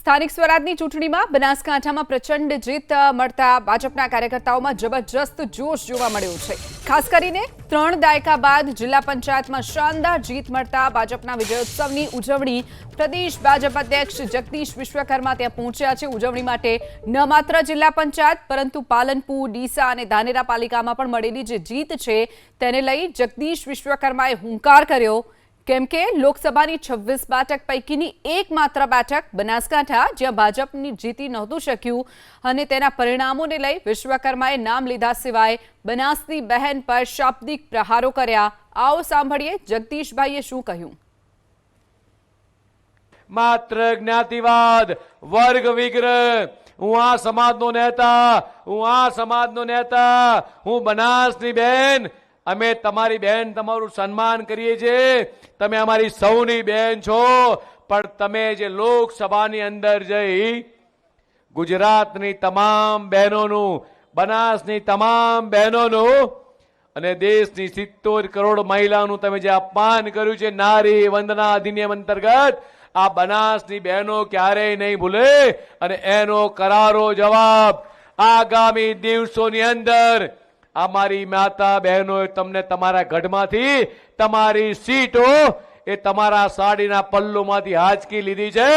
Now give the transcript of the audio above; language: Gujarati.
સ્થાનિક સ્વરાજની ચૂંટણીમાં બનાસકાંઠામાં પ્રચંડ જીત મળતા ભાજપના કાર્યકર્તાઓમાં જબરજસ્ત જોશ જોવા મળ્યો છે। ખાસ કરીને 3 દાયકા બાદ જિલ્લા પંચાયતમાં શાનદાર જીત મળતા ભાજપના વિજયોત્સવની ઉજવણી પ્રદેશ ભાજપ અધ્યક્ષ જગદીશ વિશ્વકર્મા ત્યાં પહોંચ્યા છે। ઉજવણી માટે ન માત્ર જિલ્લા પંચાયત પરંતુ પાલનપુર, ડીસા અને ધાનેરા પાલિકામાં પણ મળેલી જે જીત છે તેને લઈ જગદીશ વિશ્વકર્માએ હુંકાર કર્યો। કેમ કે લોકસભાની 26 બેઠક પૈકીની એકમાત્ર બેઠક બનાસકાંઠા જ્યાં ભાજપની જીતી નહોતું શક્યું અને તેના પરિણામોને લઈ વિશ્વકર્માએ નામ લીધા સિવાય બનાસની બહેન પર શાબ્દિક પ્રહારો કર્યા। આવો સાંભળીએ જગદીશભાઈએ શું કહ્યું। માત્ર જ્ઞાતિવાદ, વર્ગ વિગ્રહ, હું આ સમાજનો નેતા, હું બનાસની બહેન, અમે તમારી બહેન તમારું સન્માન કરીએ છીએ, તમે અમારી સૌની બહેન છો, પણ તમે જે લોકસભાની અંદર જઈ ગુજરાતની તમામ બહેનોનું, બનાસની તમામ બહેનોનું અને દેશની 70 કરોડ મહિલાઓનું તમે જે અપમાન કર્યું છે નારી વંદના અધિનિયમ અંતર્ગત, આ બનાસની બહેનો ક્યારેય નહીં ભૂલે અને એનો કરારો જવાબ આગામી દિવસોની અંદર અમારી માતા બહેનોએ તમને તમારા ગઢમાંથી તમારી સીટો એ તમારા સાડીના પલ્લુમાંથી હાંચકી લીધી છે।